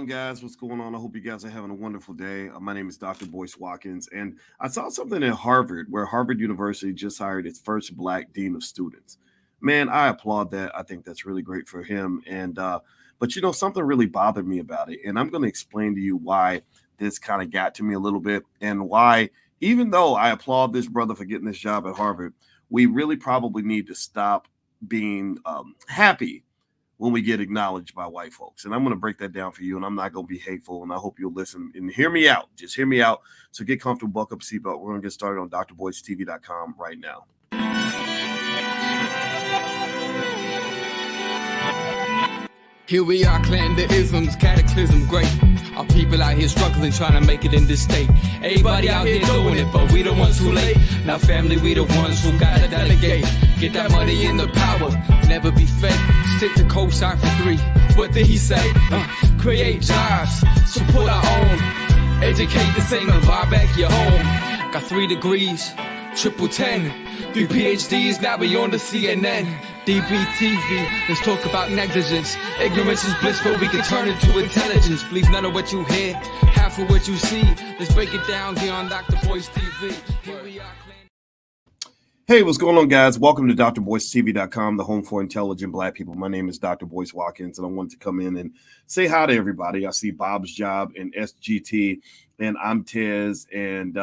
Guys, what's going on? I hope you guys are having a wonderful day. My name is Dr. Boyce Watkins, and I saw something at Harvard where Harvard University just hired its first Black dean of students. Man, I applaud that. I think that's really great for him. But something really bothered me about it, and I'm going to explain to you why this kind of got to me a little bit, and why, even though I applaud this brother for getting this job at Harvard, we really probably need to stop being happy when we get acknowledged by white folks. And I'm going to break that down for you, and I'm not going to be hateful, and I hope you'll listen and hear me out. Just hear me out. So get comfortable, buckle up, seatbelt. We're going to get started on drboycetv.com right now. Here we are, clan the isms, cataclysm great. Our people out here struggling, trying to make it in this state. Everybody out here doing it, but we the ones too late. Now family, we the ones who gotta delegate. Get that money in the power, never be fake. Stick to cosign for 3. What did he say? Create jobs, support our own. Educate the same and buy back your home. Got 3 degrees, triple 10. 3 PhDs, now we on the CNN. DBTV, let's talk about negligence. Ignorance is bliss, but we can turn it to intelligence. Believe none of what you hear, half of what you see. Let's break it down here on Dr. Boyce TV. Here we are. Hey, what's going on, guys? Welcome to drboycetv.com, the home for intelligent Black people. My name is Dr. Boyce Watkins, and I wanted to come in and say hi to everybody. I see Bob's Job and SGT, and I'm Tez, and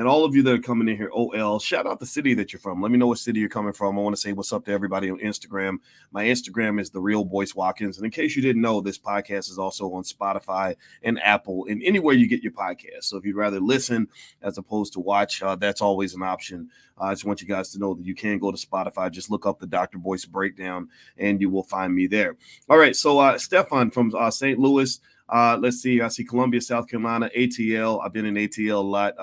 all of you that are coming in here, OL, shout out the city that you're from. Let me know what city you're coming from. I want to say what's up to everybody on Instagram. My Instagram is The Real Boyce Watkins. And in case you didn't know, this podcast is also on Spotify and Apple and anywhere you get your podcast. So if you'd rather listen as opposed to watch, that's always an option. I just want you guys to know that you can go to Spotify. Just look up the Dr. Boyce Breakdown and you will find me there. All right. So Stefan from St. Louis. Let's see. I see Columbia, South Carolina, ATL. I've been in ATL a lot.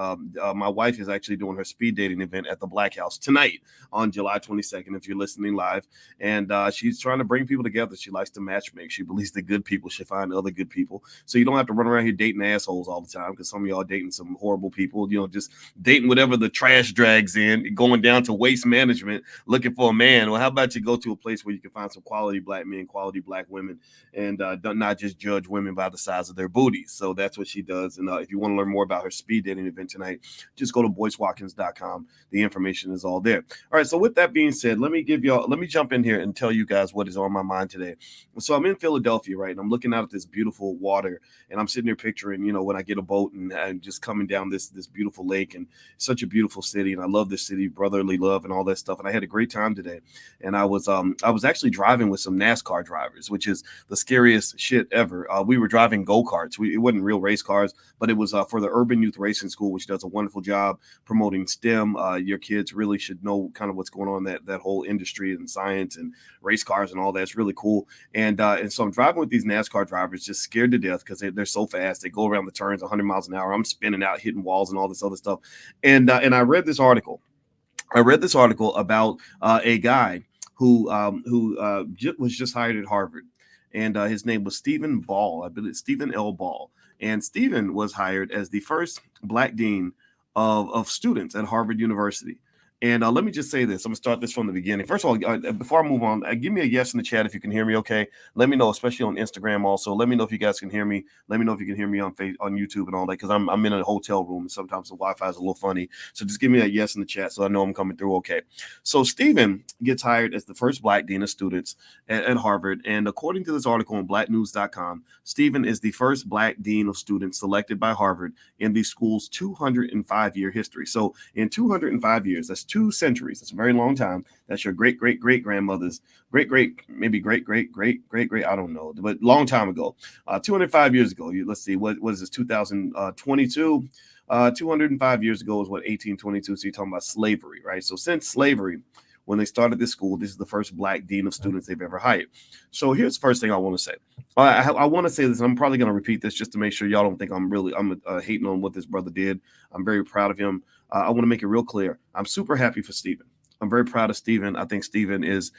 My wife is actually doing her speed dating event at the Black House tonight on July 22nd, if you're listening live. And she's trying to bring people together. She likes to matchmake. She believes that good people should find other good people. So you don't have to run around here dating assholes all the time, because some of y'all are dating some horrible people, just dating whatever the trash drags in, going down to waste management, looking for a man. Well, how about you go to a place where you can find some quality Black men, quality Black women, and not just judge women by the size of their booties. So that's what she does. And if you want to learn more about her speed dating event tonight, just go to boycewatkins.com. The information is all there. All right. So with that being said, let me jump in here and tell you guys what is on my mind today. So I'm in Philadelphia, right? And I'm looking out at this beautiful water, and I'm sitting there picturing, when I get a boat and just coming down this beautiful lake, and such a beautiful city. And I love this city, brotherly love and all that stuff. And I had a great time today. And I was actually driving with some NASCAR drivers, which is the scariest shit ever. We were driving go-karts. It wasn't real race cars, but it was for the Urban Youth Racing School, which does a wonderful job promoting STEM. Your kids really should know kind of what's going on in that whole industry and science and race cars and all that. It's really cool. And so I'm driving with these NASCAR drivers, just scared to death because they're so fast. They go around the turns 100 miles an hour. I'm spinning out, hitting walls and all this other stuff. And I read this article. About a guy who was just hired at Harvard. And his name was Stephen Ball. I believe Stephen L. Ball. And Stephen was hired as the first Black dean of students at Harvard University. And let me just say this. I'm going to start this from the beginning. First of all, before I move on, give me a yes in the chat if you can hear me okay. Let me know, especially on Instagram also. Let me know if you guys can hear me. Let me know if you can hear me on YouTube and all that, because I'm in a hotel room, and sometimes the Wi-Fi is a little funny. So just give me a yes in the chat so I know I'm coming through okay. So Stephen gets hired as the first Black dean of students at Harvard. And according to this article on blacknews.com, Stephen is the first Black dean of students selected by Harvard in the school's 205-year history. So in 205 years, that's 2 centuries. That's a very long time. That's your great grandmother's great, I don't know, but long time ago, 205 years ago. Let's see, what is this, 2022? 205 years ago is what, 1822. So you're talking about slavery, right? So since slavery, when they started this school, this is the first Black dean of students they've ever hired. So here's the first thing I want to say. I want to say this, and I'm probably going to repeat this just to make sure y'all don't think I'm hating on what this brother did. I'm very proud of him. I want to make it real clear. I'm super happy for Stephen. I'm very proud of Stephen. I think Stephen is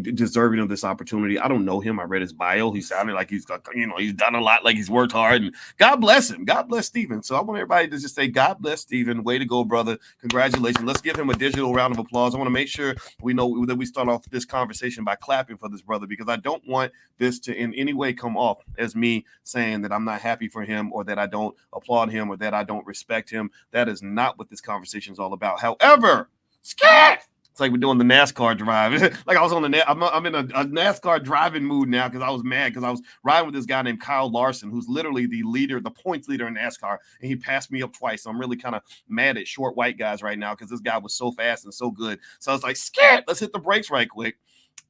deserving of this opportunity. I don't know him. I read his bio. He sounded like he's done a lot, like he's worked hard, and God bless him. God bless Stephen. So I want everybody to just say, God bless Stephen. Way to go, brother. Congratulations. Let's give him a digital round of applause. I want to make sure we know that we start off this conversation by clapping for this brother, because I don't want this to in any way come off as me saying that I'm not happy for him, or that I don't applaud him, or that I don't respect him. That is not what this conversation is all about. However, scat! It's like we're doing the NASCAR drive. Like I was on I'm in a NASCAR driving mood now, because I was mad because I was riding with this guy named Kyle Larson, who's literally the points leader in NASCAR, and he passed me up twice. So I'm really kind of mad at short white guys right now, because this guy was so fast and so good. So I was like, scat! Let's hit the brakes right quick.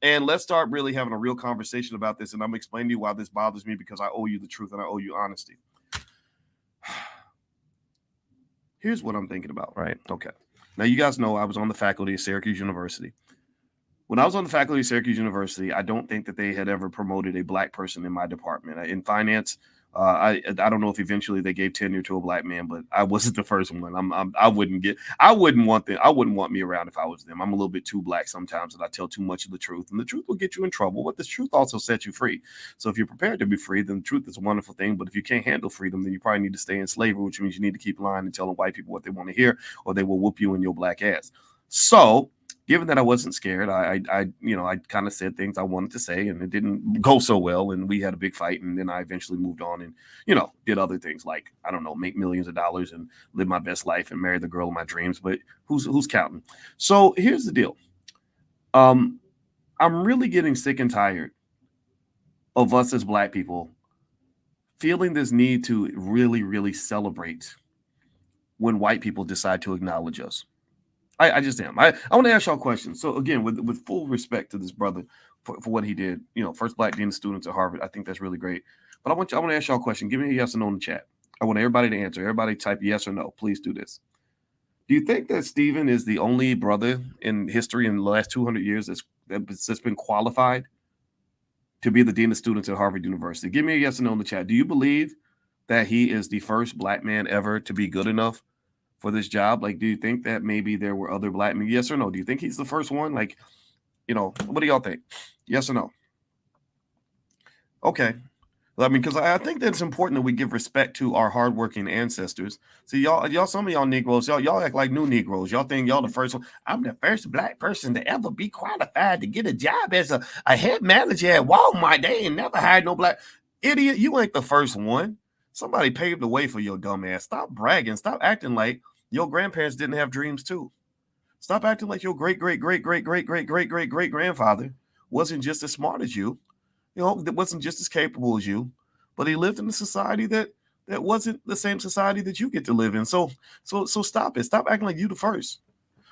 And let's start really having a real conversation about this. And I'm explaining to you why this bothers me, because I owe you the truth and I owe you honesty. Here's what I'm thinking about, right? Okay. Now, you guys know I was on the faculty at Syracuse University. When I was on the faculty at Syracuse University, I don't think that they had ever promoted a black person in my department. In finance, I don't know if eventually they gave tenure to a black man, but I wasn't the first one. I wouldn't want me around if I was them. I'm a little bit too black sometimes, and I tell too much of the truth, and the truth will get you in trouble, but the truth also sets you free. So if you're prepared to be free, then the truth is a wonderful thing. But if you can't handle freedom, then you probably need to stay in slavery, which means you need to keep lying and telling white people what they want to hear, or they will whoop you in your black ass. So given that I wasn't scared, I kind of said things I wanted to say, and it didn't go so well. And we had a big fight, and then I eventually moved on and, did other things like, I don't know, make millions of dollars and live my best life and marry the girl of my dreams. But who's counting? So here's the deal. I'm really getting sick and tired of us as black people feeling this need to really, really celebrate when white people decide to acknowledge us. I just am. I want to ask y'all questions. So again, with full respect to this brother for what he did, first black dean of students at Harvard. I think that's really great. But I want to ask y'all a question. Give me a yes or no in the chat. I want everybody to answer. Everybody type yes or no. Please do this. Do you think that Stephen is the only brother in history in the last 200 years that's been qualified to be the dean of students at Harvard University? Give me a yes or no in the chat. Do you believe that he is the first black man ever to be good enough for this job? Like, do you think that maybe there were other black men? Yes or no? Do you think he's the first one? Like, what do y'all think? Yes or no? Okay. I mean, because I think that it's important that we give respect to our hardworking ancestors. See, y'all, some of y'all Negroes, y'all act like new Negroes. Y'all think y'all the first one. I'm the first black person to ever be qualified to get a job as a head manager at Walmart. They ain't never hired no black idiot. You ain't the first one. Somebody paved the way for your dumb ass. Stop bragging. Stop acting like your grandparents didn't have dreams too. Stop acting like your great-great-great-great-great-great-great-great-grandfather wasn't just as smart as you, that wasn't just as capable as you, but he lived in a society that wasn't the same society that you get to live in. So stop it. Stop acting like you the first,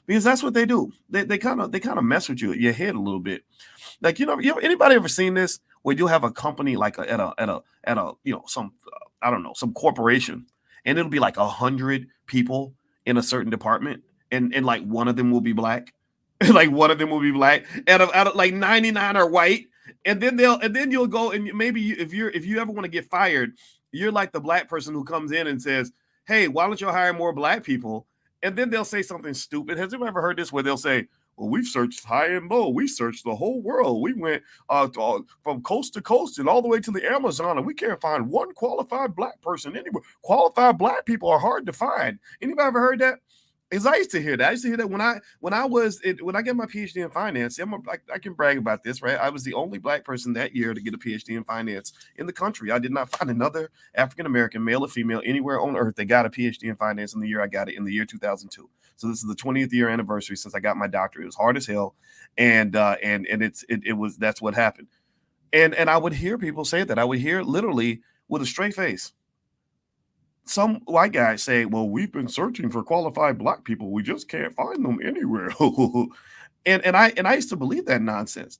because that's what they do. They kind of mess with your head a little bit. Like anybody ever seen this where you'll have a company like at a some I don't know, some corporation, and it'll be like 100 people in a certain department, and like one of them will be black, like one of them will be black, out of like 99 are white, and then you'll go, and maybe if you ever want to get fired, you're like the black person who comes in and says, hey, why don't you hire more black people? And then they'll say something stupid. Has anyone ever heard this where they'll say, well, we've searched high and low. We searched the whole world. We went from coast to coast and all the way to the Amazon, and we can't find one qualified black person anywhere. Qualified black people are hard to find. Anybody ever heard that? Because I used to hear that. I used to hear that when I get my PhD in finance. I can brag about this, right? I was the only black person that year to get a PhD in finance in the country. I did not find another African-American, male or female, anywhere on earth that got a PhD in finance in the year I got it, in the year 2002. So this is the 20th year anniversary since I got my doctorate. It was hard as hell, and that's what happened. And I would hear people say that. I would hear literally with a straight face some white guys say, well, we've been searching for qualified black people. We just can't find them anywhere. and I used to believe that nonsense.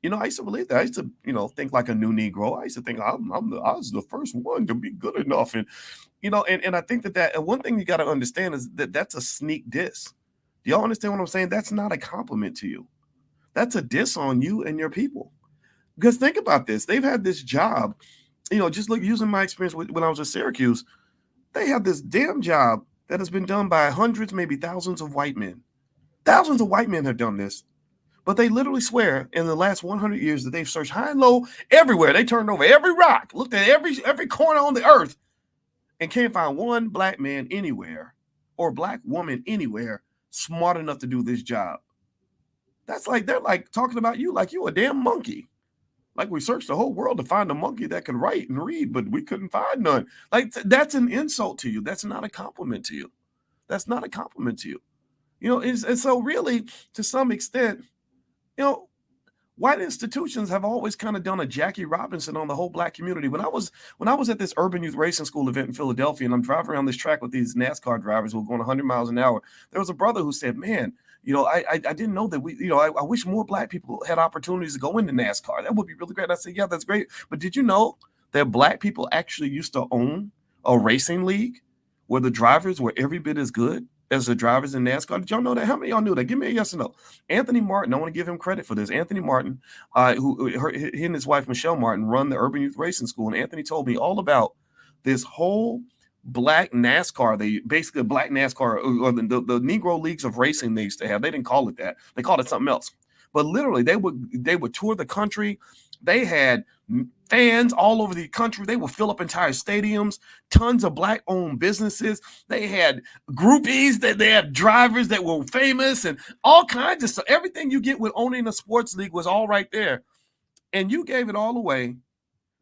I used to believe that. I used to, think like a new Negro. I used to think I was the first one to be good enough. And, and I think that one thing you got to understand is that that's a sneak diss. Do y'all understand what I'm saying? That's not a compliment to you. That's a diss on you and your people. Because think about this. They've had this job, just look, using my experience when I was at Syracuse, they have this damn job that has been done by hundreds, maybe thousands of white men. Thousands of white men have done this, but they literally swear in the last 100 years that they've searched high and low everywhere. They turned over every rock, looked at every corner on the earth, and can't find one black man anywhere or black woman anywhere smart enough to do this job. That's like, they're like talking about you like you a damn monkey. Like we searched the whole world to find a monkey that could write and read, but we couldn't find none. Like that's an insult to you. That's not a compliment to you. That's not a compliment to you. You know, and so really, to some extent, you know, white institutions have always kind of done a Jackie Robinson on the whole black community. When I was at this urban youth racing school event in Philadelphia, and I'm driving around this track with these NASCAR drivers who were going 100 miles an hour, there was a brother who said, "Man, you know, I didn't know that I wish more black people had opportunities to go into NASCAR. That would be really great." And I said, "Yeah, that's great. But did you know that black people actually used to own a racing league where the drivers were every bit as good as the drivers in NASCAR? Did y'all know that? How many of y'all knew that? Give me a yes or no." Anthony Martin, I want to give him credit for this. Anthony Martin, he and his wife, Michelle Martin, run the Urban Youth Racing School. And Anthony told me all about this whole black NASCAR. Basically black NASCAR, or the Negro leagues of racing they used to have. They didn't call it that. They called it something else. But literally, they would tour the country. They had fans all over the country. They would fill up entire stadiums, tons of black-owned businesses. They had groupies, they had drivers that were famous and all kinds of stuff. Everything you get with owning a sports league was all right there. And you gave it all away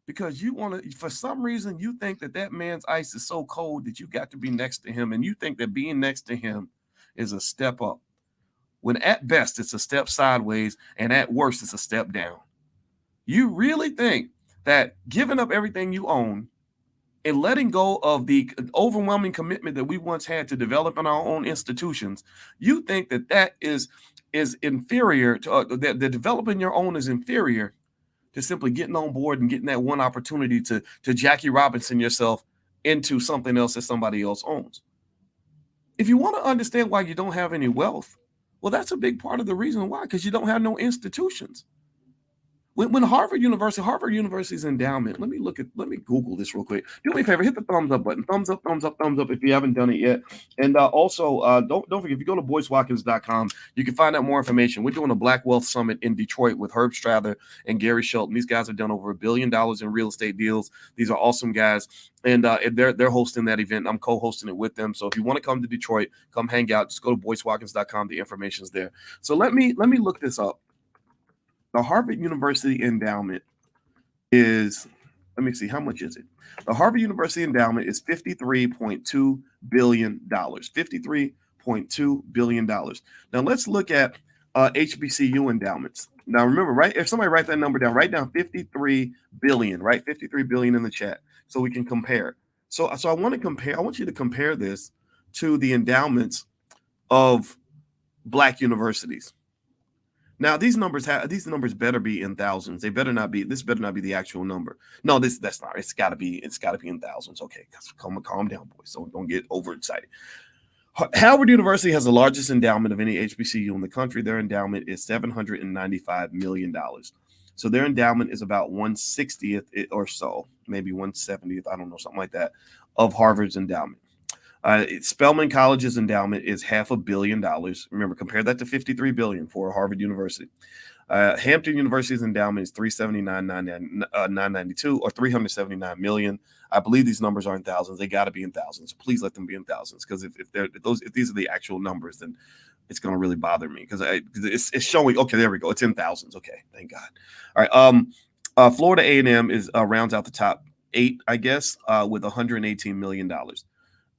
because you want to, for some reason, you think that man's ice is so cold that you got to be next to him. And you think that being next to him is a step up, when at best it's a step sideways and at worst it's a step down. You really think that giving up everything you own and letting go of the overwhelming commitment that we once had to develop in our own institutions, you think that is inferior to that developing your own is inferior to simply getting on board and getting that one opportunity to Jackie Robinson yourself into something else that somebody else owns. If you want to understand why you don't have any wealth, well, that's a big part of the reason why, because you don't have no institutions. When Harvard University's endowment, let me Google this real quick. Do me a favor, hit the thumbs up button. Thumbs up if you haven't done it yet. And also, don't forget, if you go to BoyceWatkins.com, you can find out more information. We're doing a Black Wealth Summit in Detroit with Herb Strather and Gary Shelton. These guys have done over $1 billion in real estate deals. These are awesome guys. And they're hosting that event. I'm co-hosting it with them. So if you want to come to Detroit, come hang out. Just go to BoyceWatkins.com. The information's there. So let me look this up. The Harvard University endowment is, let me see, how much is it? The Harvard University endowment is $53.2 billion. $53.2 billion. Now let's look at HBCU endowments. Now remember, right? If somebody write that number down, write down 53 billion, right? 53 billion in the chat so we can compare. So I want you to compare this to the endowments of black universities. Now these numbers better be in thousands. This better not be the actual number. No, that's not. It's got to be in thousands. Okay, calm down, boys. So don't get overexcited. Howard University has the largest endowment of any HBCU in the country. Their endowment is $795 million. So their endowment is about 1/60th or so, maybe 1/70th, I don't know, something like that, of Harvard's endowment. Spelman College's endowment is $500 million. Remember, compare that to $53 billion for Harvard University. Hampton University's endowment is $379,992 or $379 million. I believe these numbers are in thousands. They got to be in thousands. Please let them be in thousands, because if these are the actual numbers, then it's going to really bother me, because it's showing. Okay, there we go. It's in thousands. Okay, thank God. All right. Florida A&M is rounds out the top 8, I guess, with $118 million.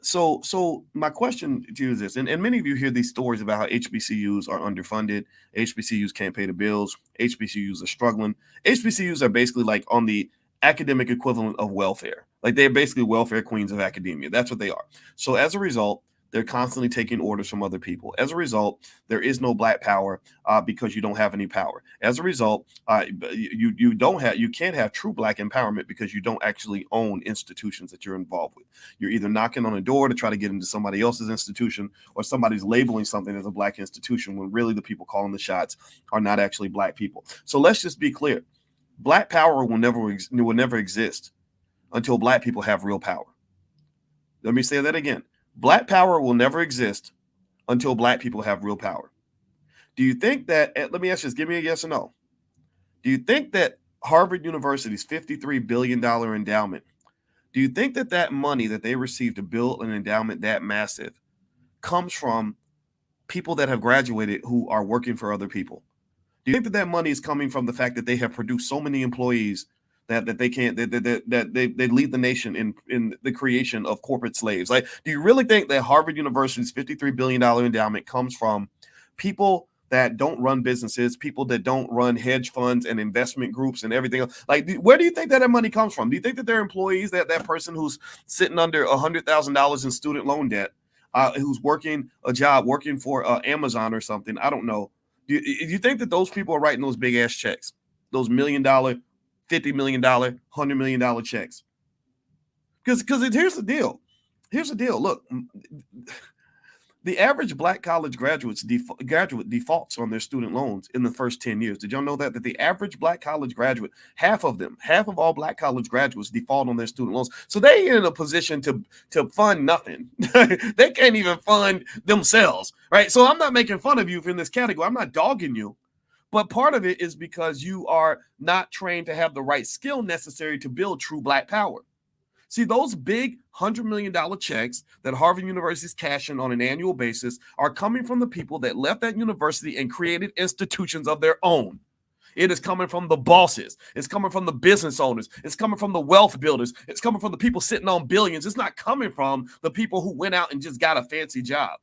So my question to you is this, and many of you hear these stories about how HBCUs are underfunded, HBCUs can't pay the bills, HBCUs are struggling. HBCUs are basically like on the academic equivalent of welfare. Like they're basically welfare queens of academia. That's what they are. So as a result, they're constantly taking orders from other people. As a result, there is no black power because you don't have any power. As a result, you can't have true black empowerment because you don't actually own institutions that you're involved with. You're either knocking on a door to try to get into somebody else's institution, or somebody's labeling something as a black institution when really the people calling the shots are not actually black people. So let's just be clear. Black power will never exist until black people have real power. Let me say that again. Black power will never exist until black people have real power. Do you think that, let me ask you this, give me a yes or no. Do you think that Harvard University's $53 billion endowment, do you think that that money that they received to build an endowment that massive comes from people that have graduated who are working for other people? Do you think that that money is coming from the fact that they have produced so many employees that they can't that they lead the nation in the creation of corporate slaves? Like, do you really think that Harvard University's $53 billion endowment comes from people that don't run businesses, people that don't run hedge funds and investment groups and everything else? Like, where do you think that money comes from? Do you think that they're employees, that person who's sitting under $100,000 in student loan debt, who's working a job, working for Amazon or something? I don't know. Do you think that those people are writing those big ass checks, those $1 million, $50 million, $100 million checks? Because here's the deal. Here's the deal. Look, the average black college graduate defaults on their student loans in the first 10 years. Did y'all know that the average black college graduate, half of all black college graduates default on their student loans? So they in a position to fund nothing. They can't even fund themselves, right? So I'm not making fun of you in this category. I'm not dogging you. But part of it is because you are not trained to have the right skill necessary to build true black power. See, those big $100 million checks that Harvard University is cashing on an annual basis are coming from the people that left that university and created institutions of their own. It is coming from the bosses. It's coming from the business owners. It's coming from the wealth builders. It's coming from the people sitting on billions. It's not coming from the people who went out and just got a fancy job.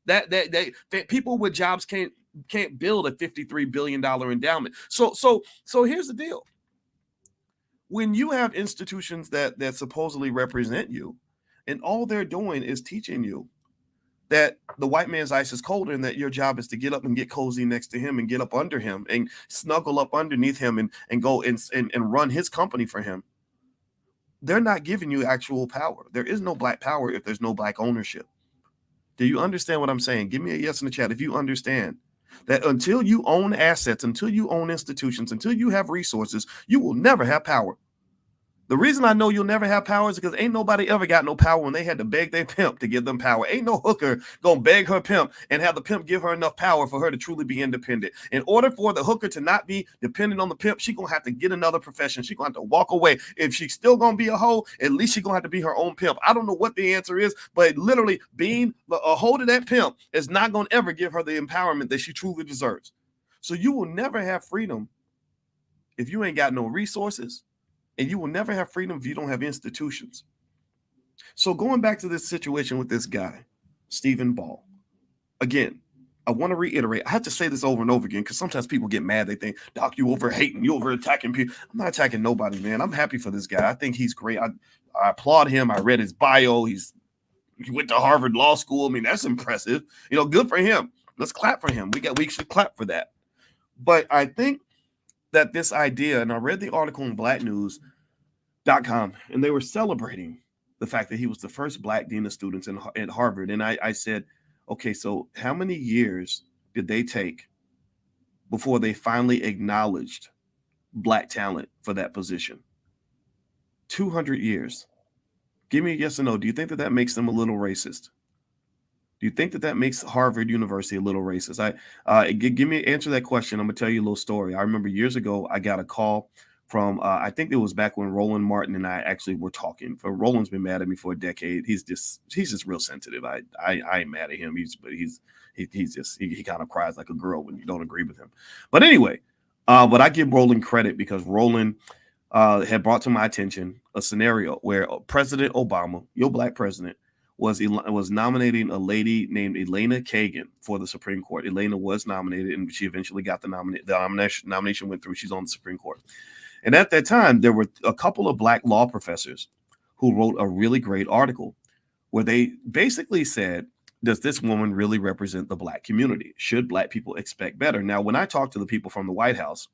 That people with jobs can't build a $53 billion endowment. So here's the deal. When you have institutions that supposedly represent you, and all they're doing is teaching you that the white man's ice is colder and that your job is to get up and get cozy next to him and get up under him and snuggle up underneath him and go and run his company for him, they're not giving you actual power. There is no black power if there's no black ownership. Do you understand what I'm saying? Give me a yes in the chat if you understand that until you own assets, until you own institutions, until you have resources, you will never have power. The reason I know you'll never have power is because ain't nobody ever got no power when they had to beg their pimp to give them power. Ain't no hooker gonna beg her pimp and have the pimp give her enough power for her to truly be independent. In order for the hooker to not be dependent on the pimp, she gonna have to get another profession. She gonna have to walk away. If she's still gonna be a hoe, at least she gonna have to be her own pimp. I don't know what the answer is, but literally being a hoe to that pimp is not gonna ever give her the empowerment that she truly deserves. So you will never have freedom if you ain't got no resources. And you will never have freedom if you don't have institutions. So going back to this situation with this guy, Stephen Ball, again, I want to reiterate, I have to say this over and over again because sometimes people get mad. They think, Doc, you over hating, you over attacking people. I'm not attacking nobody, man. I'm happy for this guy. I think he's great. I applaud him. I read his bio. He went to Harvard Law School. I mean, that's impressive. Good for him. Let's clap for him. We should clap for that. But I think that this idea, and I read the article in blacknews.com, and they were celebrating the fact that he was the first black dean of students at Harvard. And I said, okay, so how many years did they take before they finally acknowledged black talent for that position? 200 years. Give me a yes or no. Do you think that makes them a little racist? Do you think that makes Harvard University a little racist? Answer that question. I'm gonna tell you a little story. I remember years ago, I got a call from, I think it was back when Roland Martin and I actually were talking. Roland's been mad at me for a decade. He's just real sensitive. I ain't mad at him. He kind of cries like a girl when you don't agree with him. But anyway, but I give Roland credit because Roland had brought to my attention a scenario where President Obama, your black president, was nominating a lady named Elena Kagan for the Supreme Court. Elena was nominated, and she eventually got the nomination went through. She's on the Supreme Court. And at that time, there were a couple of black law professors who wrote a really great article where they basically said, does this woman really represent the black community? Should black people expect better? Now, when I talk to the people from the White House,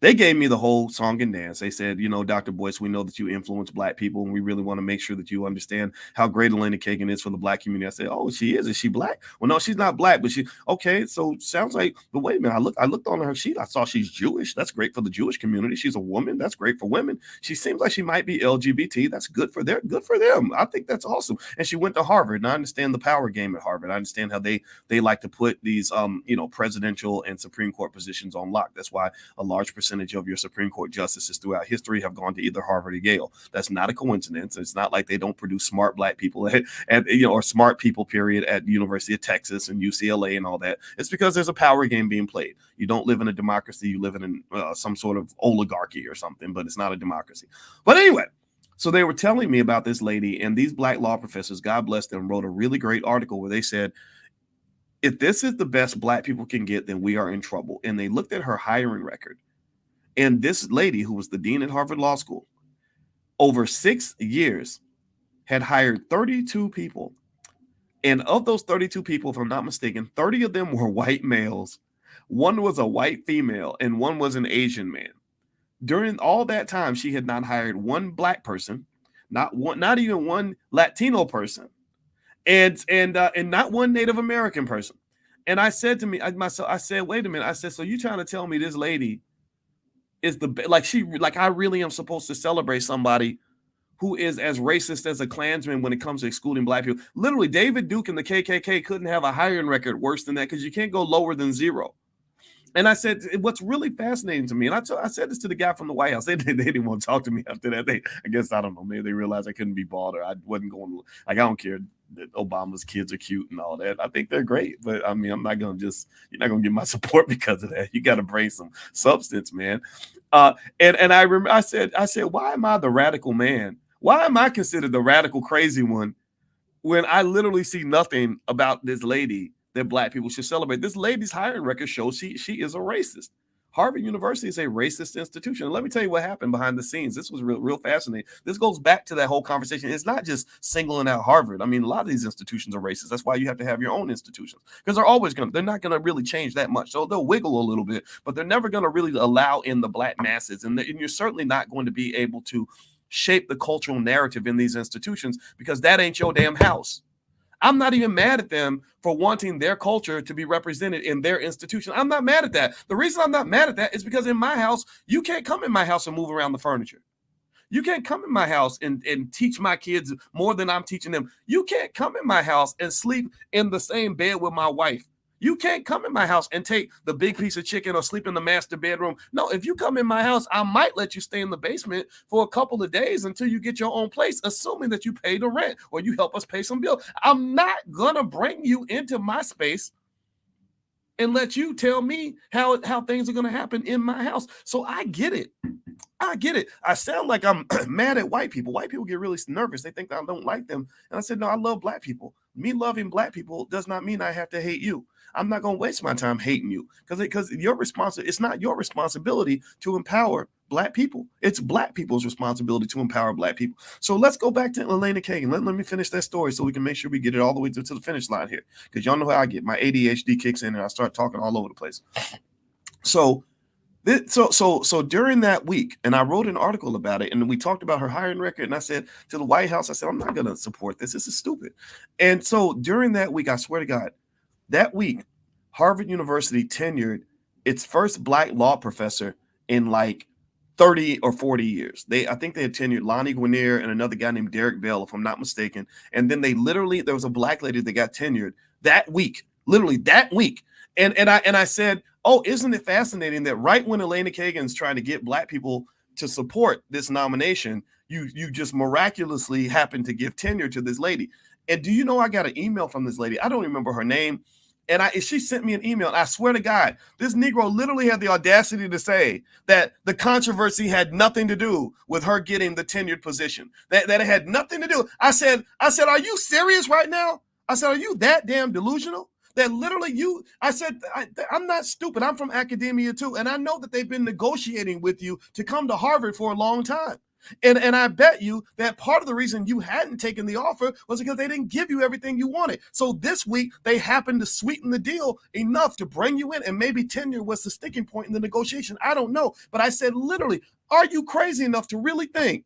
They gave me the whole song and dance. They said, you know, Dr. Boyce, we know that you influence Black people, and we really want to make sure that you understand how great Elena Kagan is for the Black community. I said, oh, she is. Is she Black? Well, no, she's not Black, but she, okay, so sounds like, but wait a minute. I looked on her sheet. I saw she's Jewish. That's great for the Jewish community. She's a woman. That's great for women. She seems like she might be LGBT. That's good for them. I think that's awesome. And she went to Harvard, and I understand the power game at Harvard. I understand how they like to put these, you know, presidential and Supreme Court positions on lock. That's why a large percentage of your Supreme Court justices throughout history have gone to either Harvard or Yale. That's not a coincidence. It's not like they don't produce smart Black people at you know, or smart people, period, at the University of Texas and UCLA and all that. It's because there's a power game being played. You don't live in a democracy. You live in some sort of oligarchy or something, but it's not a democracy. But anyway, so they were telling me about this lady, and these Black law professors, God bless them, wrote a really great article where they said, if this is the best Black people can get, then we are in trouble. And they looked at her hiring record. And this lady, who was the dean at Harvard Law School, over 6 years had hired 32 people. And of those 32 people, if I'm not mistaken, 30 of them were white males. One was a white female, and one was an Asian man. During all that time, she had not hired one Black person, not even one Latino person, and not one Native American person. And I said to myself, I said, wait a minute. I said, so you trying to tell me this lady is I really am supposed to celebrate somebody who is as racist as a Klansman when it comes to excluding Black people? Literally, David Duke and the KKK couldn't have a hiring record worse than that, because you can't go lower than 0. And I said, what's really fascinating to me, and I said this to the guy from the White House. They didn't want to talk to me after that. I guess, I don't know, maybe they realized I couldn't be bald, or I wasn't going, like, I don't care that Obama's kids are cute and all that. I think they're great, but I mean, you're not going to get my support because of that. You got to bring some substance, man. And I remember I said, why am I the radical man? Why am I considered the radical crazy one when I literally see nothing about this lady that Black people should celebrate? This lady's hiring record shows she is a racist. Harvard University is a racist institution. And let me tell you what happened behind the scenes. This was real fascinating. This goes back to that whole conversation. It's not just singling out Harvard. I mean, a lot of these institutions are racist. That's why you have to have your own institutions, because they're not going to really change that much. So they'll wiggle a little bit, but they're never going to really allow in the Black masses. And you're certainly not going to be able to shape the cultural narrative in these institutions, because that ain't your damn house. I'm not even mad at them for wanting their culture to be represented in their institution. I'm not mad at that. The reason I'm not mad at that is because in my house, you can't come in my house and move around the furniture. You can't come in my house and teach my kids more than I'm teaching them. You can't come in my house and sleep in the same bed with my wife. You can't come in my house and take the big piece of chicken or sleep in the master bedroom. No, if you come in my house, I might let you stay in the basement for a couple of days until you get your own place, assuming that you pay the rent or you help us pay some bill. I'm not going to bring you into my space and let you tell me how things are going to happen in my house. So I get it. I sound like I'm mad at white people. White people get really nervous. They think that I don't like them. And I said, no, I love Black people. Me loving Black people does not mean I have to hate you. I'm not going to waste my time hating you, because it's not your responsibility to empower Black people. It's Black people's responsibility to empower Black people. So let's go back to Elena Kagan. Let me finish that story so we can make sure we get it all the way to the finish line here, because y'all know how I get. My ADHD kicks in and I start talking all over the place. So during that week, and I wrote an article about it, and we talked about her hiring record, and I said to the White House, I said, I'm not going to support this. This is stupid. And so during that week, I swear to God, that week, Harvard University tenured its first Black law professor in like 30 or 40 years. I think they had tenured Lonnie Guinier and another guy named Derek Bell, if I'm not mistaken. And then there was a Black lady that got tenured that week, literally that week. And I said, oh, isn't it fascinating that right when Elena Kagan's trying to get Black people to support this nomination, you just miraculously happen to give tenure to this lady. And do you know, I got an email from this lady. I don't remember her name. And she sent me an email. And I swear to God, this Negro literally had the audacity to say that the controversy had nothing to do with her getting the tenured position, that it had nothing to do. I said, are you serious right now? I said, are you that damn delusional? That literally I'm not stupid. I'm from academia too. And I know that they've been negotiating with you to come to Harvard for a long time. And I bet you that part of the reason you hadn't taken the offer was because they didn't give you everything you wanted. So this week, they happened to sweeten the deal enough to bring you in, and maybe tenure was the sticking point in the negotiation. I don't know. But I said, literally, are you crazy enough to really think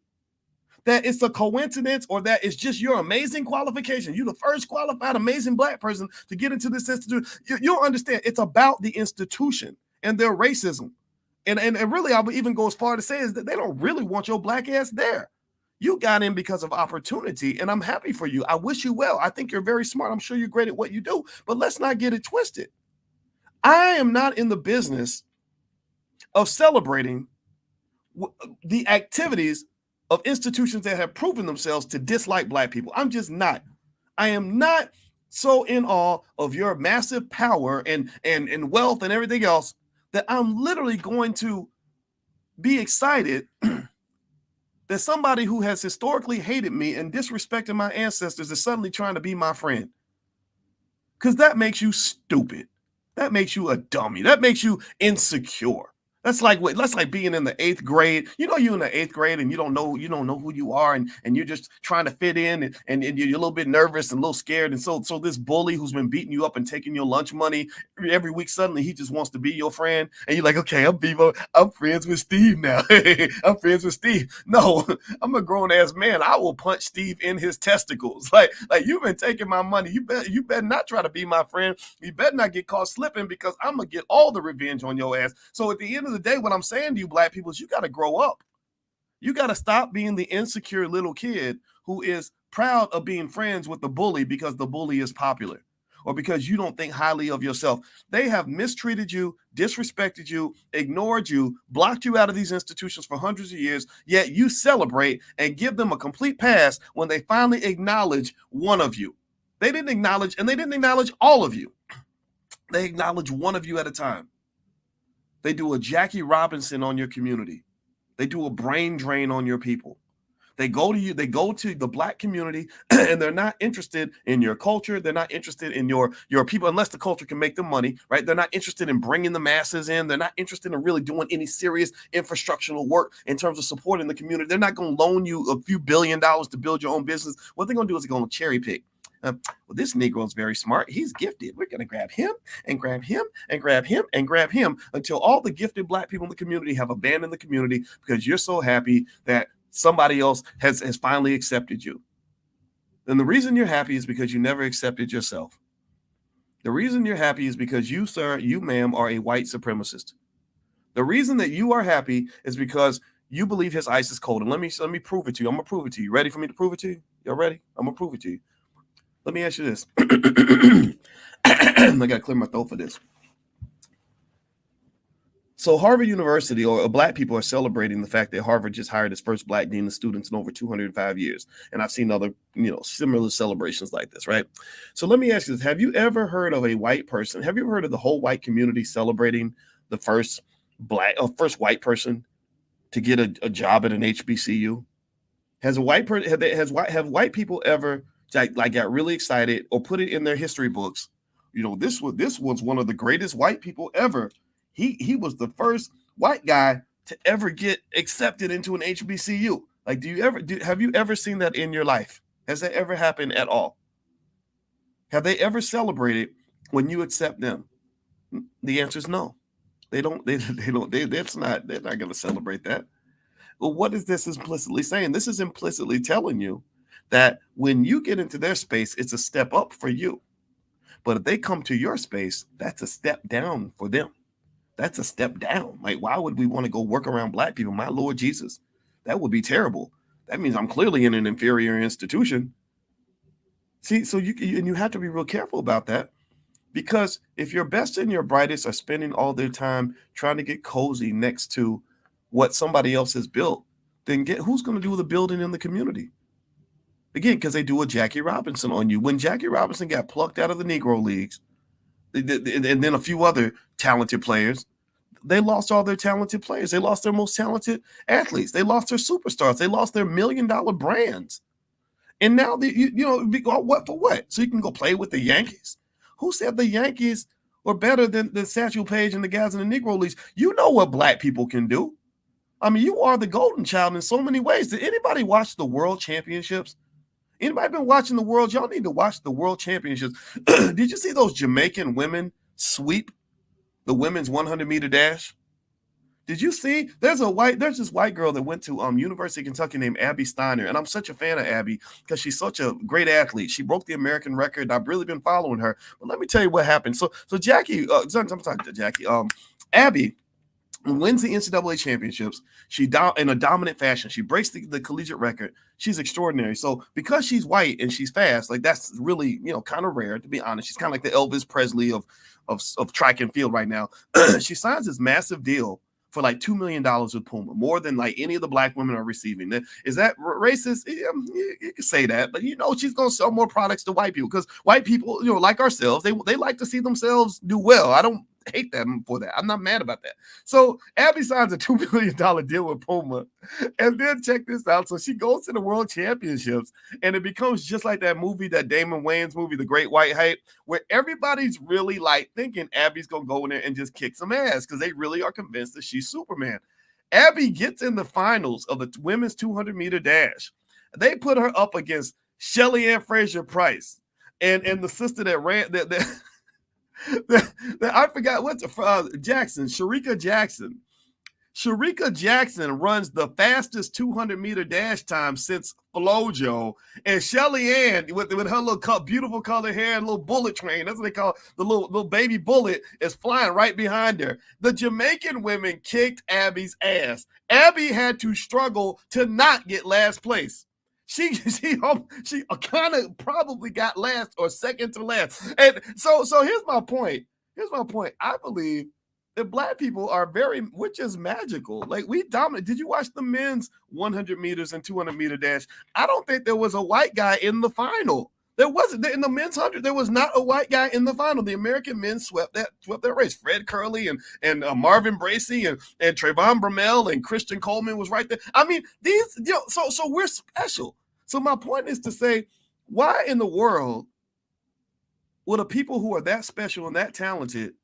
that it's a coincidence or that it's just your amazing qualification? You're the first qualified amazing Black person to get into this institute. You'll understand it's about the institution and their racism. And really, I would even go as far to say is that they don't really want your Black ass there. You got in because of opportunity, and I'm happy for you. I wish you well. I think you're very smart. I'm sure you're great at what you do, but let's not get it twisted. I am not in the business of celebrating the activities of institutions that have proven themselves to dislike Black people. I'm just not. I am not so in awe of your massive power and wealth and everything else that I'm literally going to be excited that somebody who has historically hated me and disrespected my ancestors is suddenly trying to be my friend. Because that makes you stupid. That makes you a dummy. That makes you insecure. That's like being in the 8th grade. You know, you're in the 8th grade and you don't know who you are, and you're just trying to fit in, and you're a little bit nervous and a little scared. And so this bully who's been beating you up and taking your lunch money every week, suddenly he just wants to be your friend. And you're like, okay, I'm friends with Steve now. I'm friends with Steve. No, I'm a grown ass man. I will punch Steve in his testicles. Like you've been taking my money. You better not try to be my friend. You better not get caught slipping, because I'm gonna get all the revenge on your ass. So at the end of the day, what I'm saying to you, Black people, is you got to grow up. You got to stop being the insecure little kid who is proud of being friends with the bully because the bully is popular, or because you don't think highly of yourself. They have mistreated you, disrespected you, ignored you, blocked you out of these institutions for hundreds of years, yet you celebrate and give them a complete pass when they finally acknowledge one of you. They didn't acknowledge all of you. They acknowledge one of you at a time. They do a Jackie Robinson on your community. They do a brain drain on your people. They go to you, they go to the Black community, and they're not interested in your culture. They're not interested in your people, unless the culture can make them money, right? They're not interested in bringing the masses in. They're not interested in really doing any serious infrastructural work in terms of supporting the community. They're not going to loan you a few $1 billion to build your own business. What they're going to do is they're going to cherry pick. Well, this Negro is very smart. He's gifted. We're going to grab him and grab him and grab him and grab him until all the gifted Black people in the community have abandoned the community because you're so happy that somebody else has finally accepted you. And the reason you're happy is because you never accepted yourself. The reason you're happy is because you, sir, you, ma'am, are a white supremacist. The reason that you are happy is because you believe his ice is cold. And let me prove it to you. I'm going to prove it to you. Ready for me to prove it to you? Y'all ready? I'm going to prove it to you. Let me ask you this. I got to clear my throat for this. So Harvard University, or Black people, are celebrating the fact that Harvard just hired its first Black dean of students in over 205 years. And I've seen other, similar celebrations like this, right? So let me ask you this. Have you ever heard of a white person? Have you ever heard of the whole white community celebrating the first white person to get a job at an HBCU? Have white people ever got really excited or put it in their history books? This was one of the greatest white people ever. He was the first white guy to ever get accepted into an HBCU. Like, have you ever seen that in your life? Has that ever happened at all? Have they ever celebrated when you accept them? The answer is no. They don't. They're not going to celebrate that. Well, what is this implicitly saying? This is implicitly telling you that when you get into their space, it's a step up for you. But if they come to your space, that's a step down for them. That's a step down. Like, why would we want to go work around Black people? My Lord Jesus, that would be terrible. That means I'm clearly in an inferior institution. See, so you have to be real careful about that, because if your best and your brightest are spending all their time trying to get cozy next to what somebody else has built, then who's going to do the building in the community? Again, because they do a Jackie Robinson on you. When Jackie Robinson got plucked out of the Negro Leagues, and then a few other talented players, they lost all their talented players. They lost their most talented athletes. They lost their superstars. They lost their $1 million brands. And now, what for what? So you can go play with the Yankees? Who said the Yankees were better than Satchel Paige and the guys in the Negro Leagues? You know what Black people can do. I mean, you are the golden child in so many ways. Did anybody watch the World Championships? Anybody been watching the World? Y'all need to watch the World Championships. Did you see those Jamaican women sweep the women's 100-meter dash? Did you see? There's this white girl that went to University of Kentucky named Abby Steiner, and I'm such a fan of Abby because she's such a great athlete. She broke the American record. I've really been following her. But let me tell you what happened. So Jackie, I'm talking to Jackie. Abby wins the NCAA championships. She in a dominant fashion. She breaks the collegiate record. She's extraordinary. So because she's white and she's fast, like that's really kind of rare, to be honest. She's kind of like the Elvis Presley of track and field right now. She signs this massive deal for like $2 million with Puma, more than like any of the black women are receiving. Is that racist? You can say that, but she's going to sell more products to white people because white people, like ourselves, they like to see themselves do well. I don't hate them for that. I'm not mad about that. So Abby signs a $2 million deal with Puma, and then check this out. So she goes to the World Championships, and it becomes just like that movie, that Damon Wayans movie, The Great White Hype, where everybody's really like thinking Abby's gonna go in there and just kick some ass because they really are convinced that she's Superman. Abby gets in the finals of the women's 200-meter dash. They put her up against Shelly Ann Fraser-Price and the sister that ran that. I forgot what's Jackson, Sharika Jackson. Sharika Jackson runs the fastest 200-meter dash time since Flojo, and Shelly Ann with her little beautiful colored hair and little bullet train, that's what they call it, the little baby bullet, is flying right behind her. The Jamaican women kicked Abby's ass. Abby had to struggle to not get last place. She kind of probably got last or second to last. And so here's my point. I believe that black people are we're just magical. Like we dominate. Did you watch the men's 100 meters and 200-meter dash? I don't think there was a white guy in the final. There wasn't. In the men's 100, there was not a white guy in the final. The American men swept that race. Fred Curley and Marvin Bracey and Trayvon Bromell and Christian Coleman was right there. I mean, these, so we're special. So my point is to say, why in the world would a people who are that special and that talented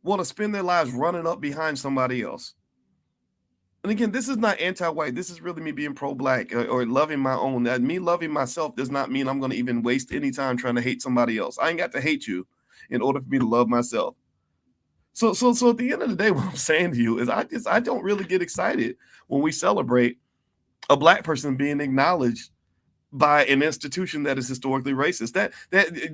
want to spend their lives running up behind somebody else? And again, this is not anti-white. This is really me being pro-black or loving my own. Me loving myself does not mean I'm going to even waste any time trying to hate somebody else. I ain't got to hate you in order for me to love myself. So at the end of the day, what I'm saying to you is I don't really get excited when we celebrate a black person being acknowledged by an institution that is historically racist. That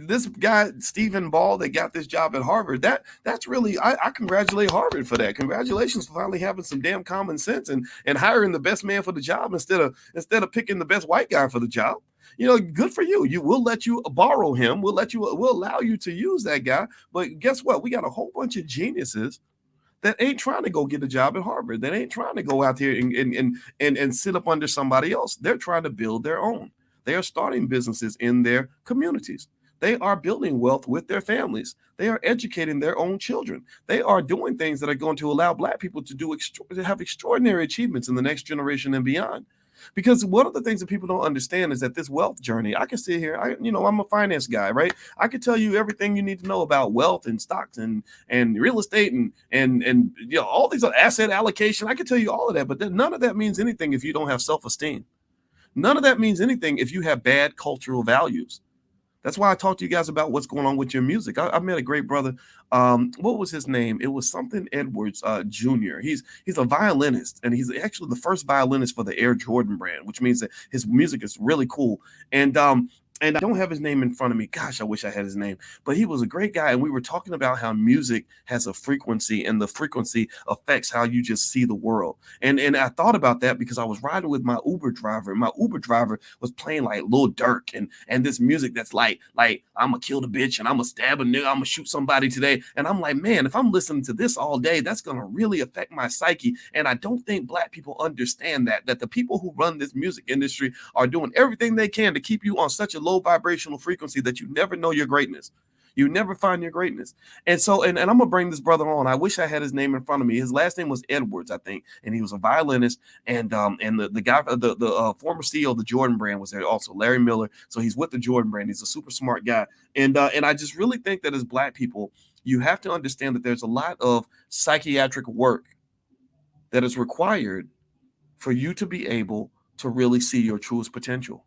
this guy Stephen Ball that got this job at Harvard, that's really, I congratulate Harvard for that. Congratulations for finally having some damn common sense and hiring the best man for the job instead of picking the best white guy for the job. Good for you. We'll let you borrow him. We'll allow you to use that guy. But guess what? We got a whole bunch of geniuses that ain't trying to go get a job at Harvard. That ain't trying to go out here and sit up under somebody else. They're trying to build their own. They are starting businesses in their communities. They are building wealth with their families. They are educating their own children. They are doing things that are going to allow black people to have extraordinary achievements in the next generation and beyond. Because one of the things that people don't understand is that this wealth journey, I can sit here, I'm a finance guy, right? I could tell you everything you need to know about wealth and stocks and real estate and all these other asset allocation. I can tell you all of that, but none of that means anything if you don't have self-esteem. None of that means anything if you have bad cultural values. That's why I talked to you guys about what's going on with your music. I met a great brother. What was his name? It was something Edwards Jr. He's a violinist, and he's actually the first violinist for the Air Jordan brand, which means that his music is really cool. And I don't have his name in front of me. Gosh, I wish I had his name. But he was a great guy, and we were talking about how music has a frequency, and the frequency affects how you just see the world. And I thought about that because I was riding with my Uber driver, and my Uber driver was playing like Lil Durk and this music that's like I'm gonna kill the bitch and I'm gonna stab a nigga, I'm gonna shoot somebody today. And I'm like, man, if I'm listening to this all day, that's gonna really affect my psyche. And I don't think black people understand that the people who run this music industry are doing everything they can to keep you on such a low vibrational frequency that you never know your greatness. You never find your greatness. And so, and I'm going to bring this brother on. I wish I had his name in front of me. His last name was Edwards, I think. And he was a violinist. And the guy, the former CEO of the Jordan brand was there also, Larry Miller. So he's with the Jordan brand. He's a super smart guy. And I just really think that as black people, you have to understand that there's a lot of psychiatric work that is required for you to be able to really see your truest potential.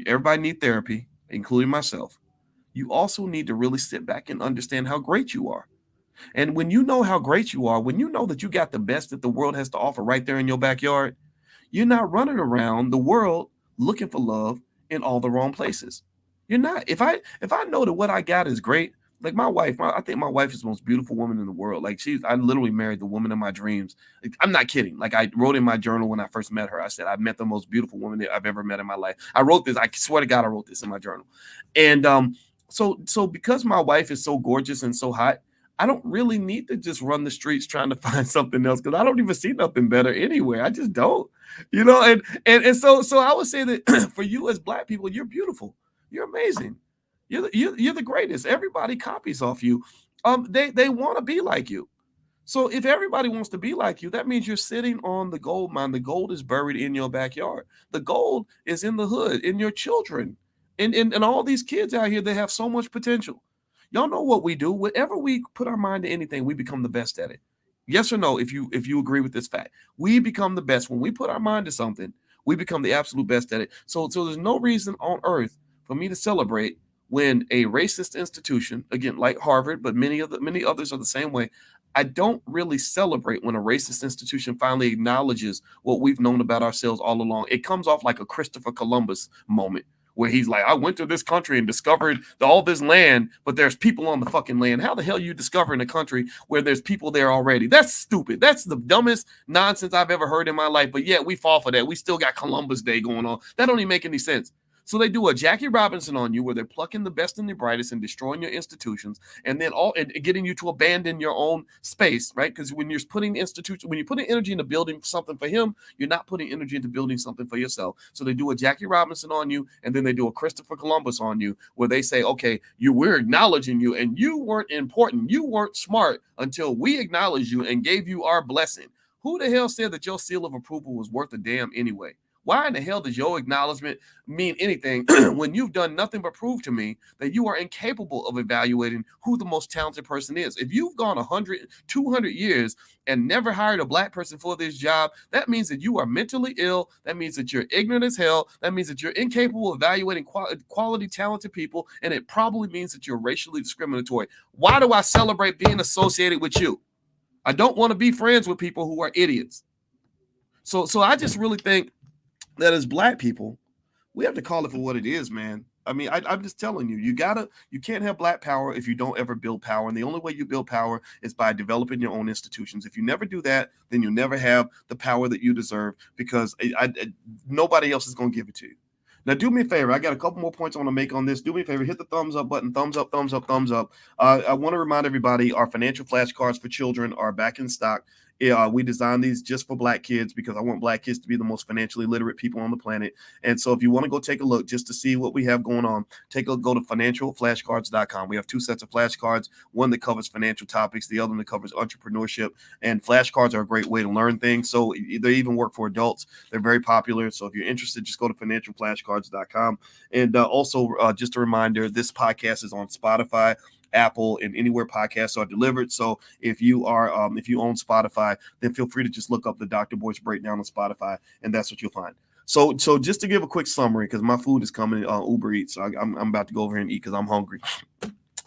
Everybody need therapy, including myself. You also need to really sit back and understand how great you are. And when you know how great you are, when you know that you got the best that the world has to offer right there in your backyard, you're not running around the world looking for love in all the wrong places. You're not. If I know that what I got is great, like my wife, I think my wife is the most beautiful woman in the world. Like I literally married the woman of my dreams. Like, I'm not kidding. Like I wrote in my journal when I first met her, I said I met the most beautiful woman that I've ever met in my life. I wrote this. I swear to God, I wrote this in my journal. And so because my wife is so gorgeous and so hot, I don't really need to just run the streets trying to find something else because I don't even see nothing better anywhere. I just don't, and so I would say that for you as Black people, you're beautiful, you're amazing, you're the greatest. Everybody copies off you. They want to be like you. So if everybody wants to be like you, that means you're sitting on the gold mine. The gold is buried in your backyard. The gold is in the hood, in your children, and all these kids out here. They have so much potential. Y'all know what we do. Whenever we put our mind to anything, we become the best at it. Yes or no? If you agree with this fact, we become the best when we put our mind to something. We become the absolute best at it. So there's no reason on earth for me to celebrate when a racist institution, again like Harvard, but many others are the same way. I don't really celebrate when a racist institution finally acknowledges what we've known about ourselves all along. It comes off like a Christopher Columbus moment where he's like, I went to this country and discovered all this land, but there's people on the fucking land. How the hell are you discovering a country where there's people there already? That's stupid. That's the dumbest nonsense I've ever heard in my life. But yeah, we fall for that. We still got Columbus Day going on. That don't even make any sense. So they do a Jackie Robinson on you where they're plucking the best and the brightest and destroying your institutions and then and getting you to abandon your own space, right? Because when you're putting energy into building something for him, you're not putting energy into building something for yourself. So they do a Jackie Robinson on you and then they do a Christopher Columbus on you where they say, okay, we're acknowledging you and you weren't important. You weren't smart until we acknowledged you and gave you our blessing. Who the hell said that your seal of approval was worth a damn anyway? Why in the hell does your acknowledgement mean anything when you've done nothing but prove to me that you are incapable of evaluating who the most talented person is? If you've gone 100, 200 years and never hired a Black person for this job, that means that you are mentally ill. That means that you're ignorant as hell. That means that you're incapable of evaluating quality, talented people. And it probably means that you're racially discriminatory. Why do I celebrate being associated with you? I don't want to be friends with people who are idiots. So I just really think that as Black people, we have to call it for what it is, man. I mean, I'm just telling you, you can't have Black power if you don't ever build power. And the only way you build power is by developing your own institutions. If you never do that, then you'll never have the power that you deserve because nobody else is going to give it to you. Now, do me a favor. I got a couple more points I want to make on this. Do me a favor. Hit the thumbs up button. Thumbs up, thumbs up, thumbs up. I want to remind everybody our financial flashcards for children are back in stock. We designed these just for Black kids because I want Black kids to be the most financially literate people on the planet. And so if you want to go take a look just to see what we have going on, go to financialflashcards.com. We have two sets of flashcards, one that covers financial topics, the other one that covers entrepreneurship. And flashcards are a great way to learn things. So they even work for adults. They're very popular. So if you're interested, just go to financialflashcards.com. And also, just a reminder, this podcast is on Spotify, Apple, and anywhere podcasts are delivered. So if you own Spotify, then feel free to just look up the Dr. Boyce Breakdown on Spotify, and that's what you'll find. So just to give a quick summary, because my food is coming Uber Eats, so I'm about to go over here and eat because I'm hungry.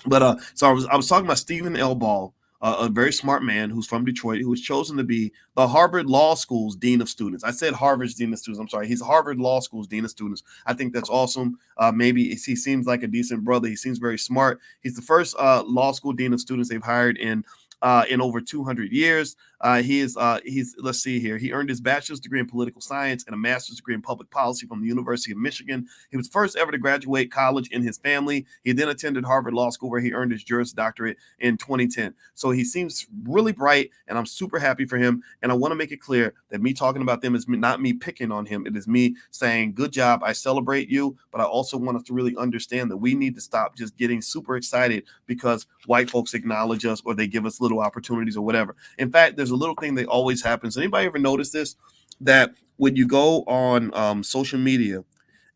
But so I was talking about Stephen L. Ball, a very smart man who's from Detroit, who was chosen to be the Harvard Law School's Dean of Students. I said Harvard's Dean of Students. I'm sorry. He's Harvard Law School's Dean of Students. I think that's awesome. Maybe he seems like a decent brother. He seems very smart. He's the first law school Dean of Students they've hired in over 200 years. He's let's see here. He earned his bachelor's degree in political science and a master's degree in public policy from the University of Michigan. He was first ever to graduate college in his family. He then attended Harvard Law School, where he earned his Juris Doctorate in 2010. So he seems really bright, and I'm super happy for him. And I want to make it clear that me talking about them is not me picking on him. It is me saying, good job. I celebrate you. But I also want us to really understand that we need to stop just getting super excited because white folks acknowledge us or they give us little opportunities or whatever. In fact, there's a little thing that always happens. Anybody ever notice this? That when you go on social media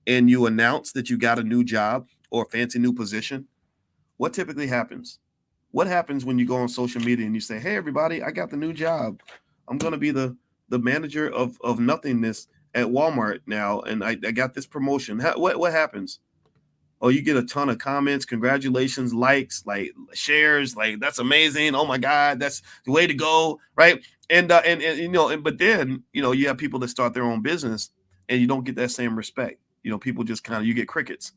and you announce that you got a new job or a fancy new position, what typically happens? What happens when you go on social media and you say, hey, everybody, I got the new job. I'm going to be the manager of nothingness at Walmart now, and I got this promotion. What happens? Oh, you get a ton of comments, congratulations, likes, like shares, like that's amazing. Oh my God, that's the way to go, right? And you know, but then you have people that start their own business, and you don't get that same respect. People just kind of, you get crickets.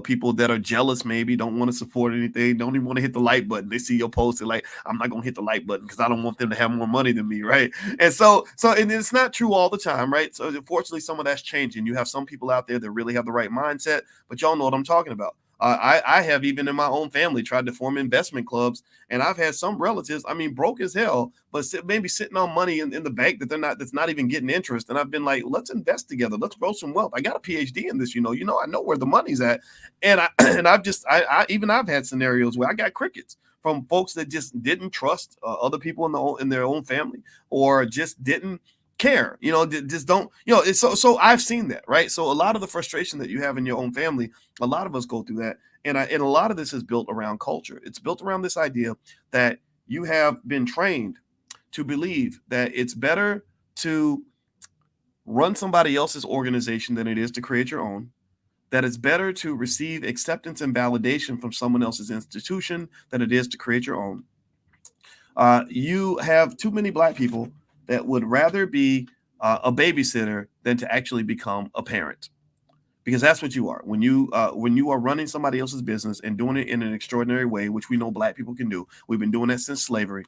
People that are jealous, maybe don't want to support anything, don't even want to hit the like button. They see your post, they're like, I'm not gonna hit the like button because I don't want them to have more money than me, right? And and it's not true all the time, right? So unfortunately, some of that's changing. You have some people out there that really have the right mindset, but y'all know what I'm talking about. I have, even in my own family, tried to form investment clubs, and I've had some relatives, I mean, broke as hell, but maybe sitting on money in the bank that's not even getting interest. And I've been like, let's invest together, let's grow some wealth. I got a PhD in this, I know where the money's at, and I've had scenarios where I got crickets from folks that just didn't trust other people in their own family, or just didn't care, just don't, it's so I've seen that, right? So a lot of the frustration that you have in your own family, a lot of us go through that. And a lot of this is built around culture. It's built around this idea that you have been trained to believe that it's better to run somebody else's organization than it is to create your own, that it's better to receive acceptance and validation from someone else's institution than it is to create your own. You have too many Black people that would rather be a babysitter than to actually become a parent, because that's what you are when you are running somebody else's business and doing it in an extraordinary way, which we know Black people can do. We've been doing that since slavery.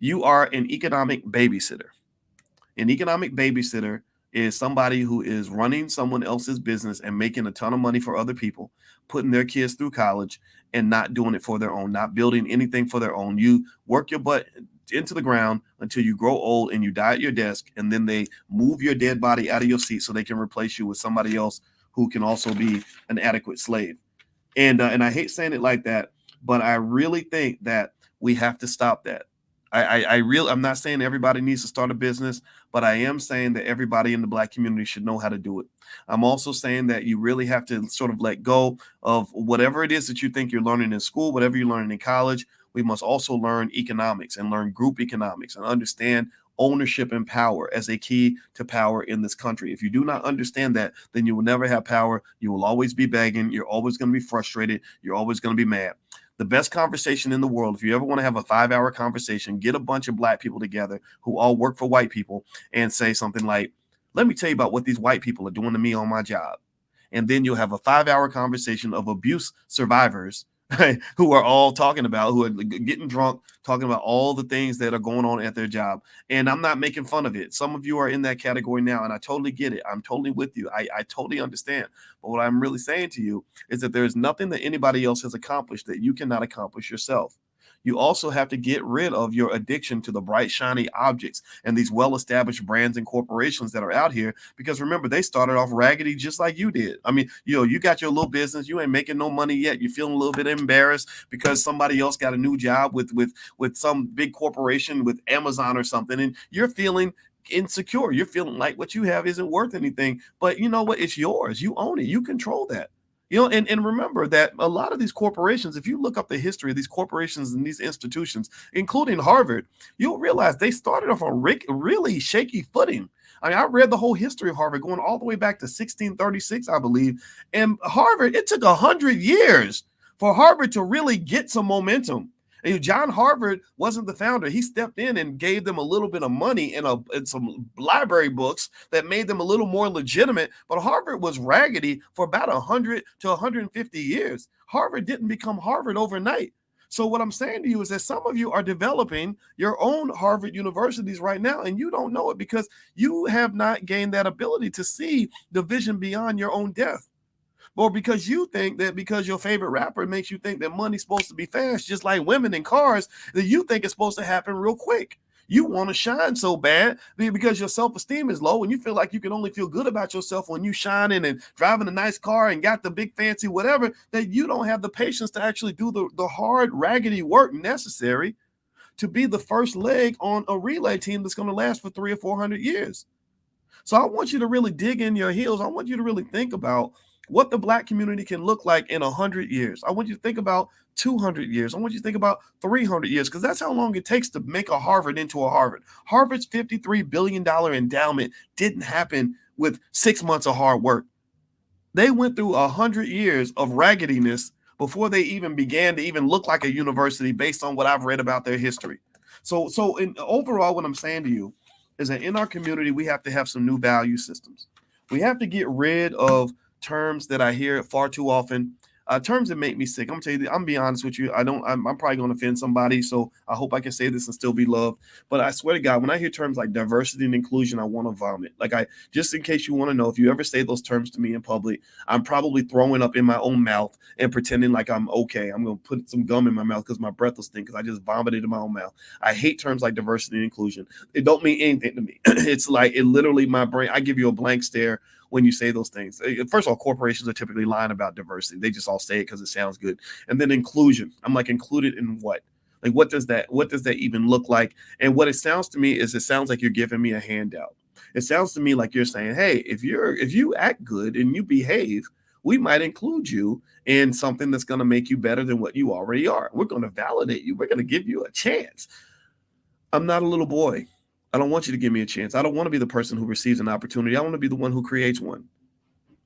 You are an economic babysitter. An economic babysitter is somebody who is running someone else's business and making a ton of money for other people, putting their kids through college and not doing it for their own, not building anything for their own. You work your butt into the ground until you grow old and you die at your desk, and then they move your dead body out of your seat so they can replace you with somebody else who can also be an adequate slave. And I hate saying it like that, but I really think that we have to stop that. I'm not saying everybody needs to start a business, but I am saying that everybody in the Black community should know how to do it. I'm also saying that you really have to sort of let go of whatever it is that you think you're learning in school, whatever you're learning in college. We must also learn economics and learn group economics and understand ownership and power as a key to power in this country. If you do not understand that, then you will never have power. You will always be begging. You're always going to be frustrated. You're always going to be mad. The best conversation in the world, if you ever want to have a 5-hour conversation, get a bunch of Black people together who all work for white people and say something like, let me tell you about what these white people are doing to me on my job. And then you'll have a 5-hour conversation of abuse survivors who are all talking about, who are getting drunk, talking about all the things that are going on at their job. And I'm not making fun of it. Some of you are in that category now, and I totally get it. I'm totally with you. I totally understand. But what I'm really saying to you is that there's nothing that anybody else has accomplished that you cannot accomplish yourself. You also have to get rid of your addiction to the bright, shiny objects and these well-established brands and corporations that are out here. Because remember, they started off raggedy just like you did. I mean, you got your little business, you ain't making no money yet. You're feeling a little bit embarrassed because somebody else got a new job with some big corporation, with Amazon or something, and you're feeling insecure. You're feeling like what you have isn't worth anything. But you know what? It's yours. You own it. You control that. And remember that a lot of these corporations, if you look up the history of these corporations and these institutions, including Harvard, you'll realize they started off on really shaky footing. I mean, I read the whole history of Harvard going all the way back to 1636, I believe. And Harvard, it took 100 years for Harvard to really get some momentum. And John Harvard wasn't the founder. He stepped in and gave them a little bit of money and some library books that made them a little more legitimate. But Harvard was raggedy for about 100 to 150 years. Harvard didn't become Harvard overnight. So what I'm saying to you is that some of you are developing your own Harvard universities right now, and you don't know it because you have not gained that ability to see the vision beyond your own death. Or because you think that because your favorite rapper makes you think that money's supposed to be fast, just like women and cars, that you think it's supposed to happen real quick. You want to shine so bad because your self-esteem is low and you feel like you can only feel good about yourself when you shining and driving a nice car and got the big fancy whatever, that you don't have the patience to actually do the hard, raggedy work necessary to be the first leg on a relay team that's going to last for 300 or 400 years. So I want you to really dig in your heels. I want you to really think about what the Black community can look like in 100 years. I want you to think about 200 years. I want you to think about 300 years, because that's how long it takes to make a Harvard into a Harvard. Harvard's $53 billion endowment didn't happen with 6 months of hard work. They went through 100 years of raggediness before they even began to even look like a university, based on what I've read about their history. So overall, what I'm saying to you is that in our community, we have to have some new value systems. We have to get rid of terms that I hear far too often, terms that make me sick. I'm gonna tell you, I'm be honest with you. I'm probably gonna offend somebody, so I hope I can say this and still be loved. But I swear to God, when I hear terms like diversity and inclusion, I want to vomit. Just in case you want to know, if you ever say those terms to me in public, I'm probably throwing up in my own mouth and pretending like I'm okay. I'm gonna put some gum in my mouth because my breath will stink, because I just vomited in my own mouth. I hate terms like diversity and inclusion. It don't mean anything to me. It's like, it literally, my brain, I give you a blank stare when you say those things. First of all, corporations are typically lying about diversity. They just all say it because it sounds good. And then inclusion, I'm like, included in what? Like, what does that even look like? And what it sounds to me is, it sounds like you're giving me a handout. It sounds to me like you're saying, hey, if you act good and you behave, we might include you in something that's going to make you better than what you already are. We're going to validate you. We're going to give you a chance. I'm not a little boy. I don't want you to give me a chance. I don't want to be the person who receives an opportunity. I want to be the one who creates one.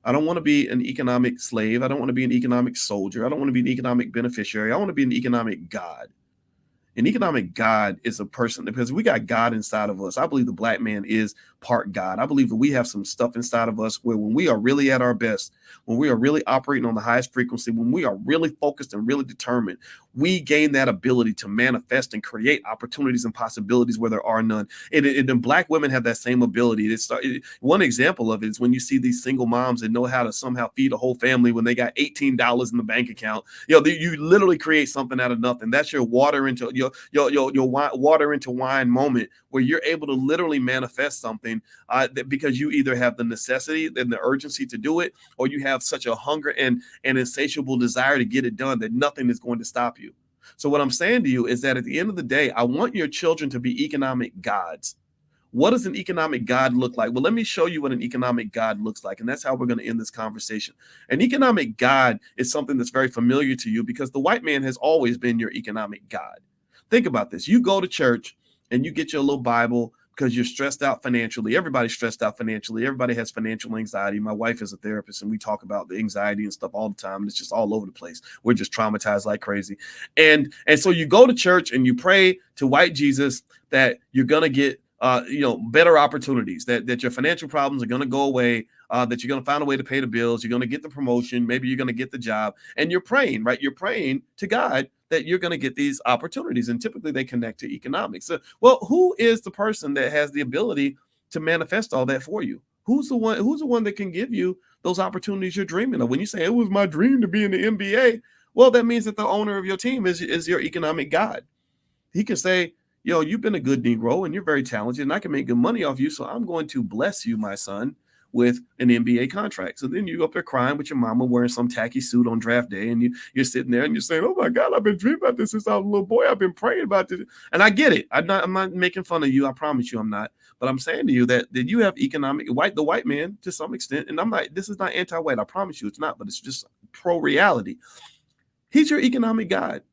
I don't want to be an economic slave. I don't want to be an economic soldier. I don't want to be an economic beneficiary. I want to be an economic God. An economic God is a person, because we got God inside of us. I believe the Black man is part God. I believe that we have some stuff inside of us where, when we are really at our best, when we are really operating on the highest frequency, when we are really focused and really determined, we gain that ability to manifest and create opportunities and possibilities where there are none. And Black women have that same ability. One example of it is when you see these single moms that know how to somehow feed a whole family when they got $18 in the bank account. You literally create something out of nothing. That's your water into water into wine moment, where you're able to literally manifest something because you either have the necessity and the urgency to do it, or you have such a hunger and insatiable desire to get it done that nothing is going to stop you. So what I'm saying to you is that at the end of the day, I want your children to be economic gods. What does an economic God look like? Well, let me show you what an economic God looks like. And that's how we're going to end this conversation. An economic God is something that's very familiar to you, because the white man has always been your economic God. Think about this. You go to church and you get your little Bible because you're stressed out financially. Everybody's stressed out financially. Everybody has financial anxiety. My wife is a therapist, and we talk about the anxiety and stuff all the time. And it's just all over the place. We're just traumatized like crazy. And so you go to church and you pray to white Jesus that you're going to get better opportunities, that your financial problems are going to go away, that you're going to find a way to pay the bills, you're going to get the promotion, maybe you're going to get the job, and you're praying, right? You're praying to God that you're going to get these opportunities, and typically they connect to economics. So, well, who is the person that has the ability to manifest all that for you? Who's the one that can give you those opportunities you're dreaming of? When you say, it was my dream to be in the NBA, well, that means that the owner of your team is your economic God. He can say, you've been a good Negro and you're very talented and I can make good money off you. So I'm going to bless you, my son, with an NBA contract. So then you go up there crying with your mama wearing some tacky suit on draft day. And you're sitting there and you're saying, oh my God, I've been dreaming about this since I was a little boy. I've been praying about this. And I get it. I'm not making fun of you. I promise you I'm not. But I'm saying to you that you have the white man to some extent. And I'm not, this is not anti-white. I promise you it's not, but it's just pro reality. He's your economic God.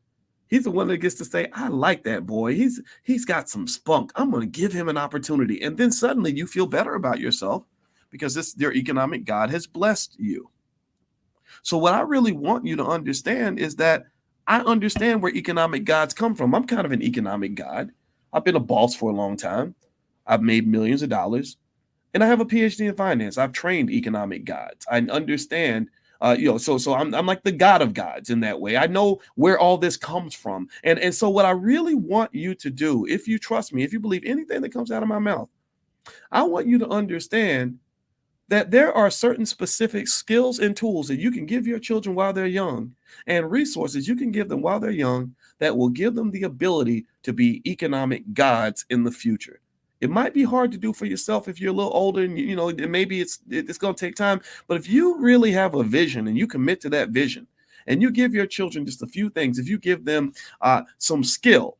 He's the one that gets to say, I like that boy. He's got some spunk. I'm going to give him an opportunity. And then suddenly you feel better about yourself because their economic God has blessed you. So what I really want you to understand is that I understand where economic gods come from. I'm kind of an economic god. I've been a boss for a long time. I've made millions of dollars. And I have a PhD in finance. I've trained economic gods. I understand so I'm like the God of gods in that way. I know where all this comes from. And so what I really want you to do, if you trust me, if you believe anything that comes out of my mouth, I want you to understand that there are certain specific skills and tools that you can give your children while they're young, and resources you can give them while they're young that will give them the ability to be economic gods in the future. It might be hard to do for yourself if you're a little older and maybe it's going to take time. But if you really have a vision and you commit to that vision and you give your children just a few things, if you give them some skill,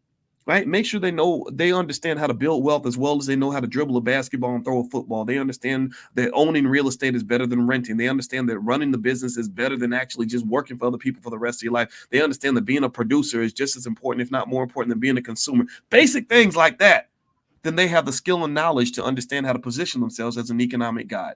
right? Make sure they understand how to build wealth as well as they know how to dribble a basketball and throw a football. They understand that owning real estate is better than renting. They understand that running the business is better than actually just working for other people for the rest of your life. They understand that being a producer is just as important, if not more important, than being a consumer. Basic things like that. Then they have the skill and knowledge to understand how to position themselves as an economic guide.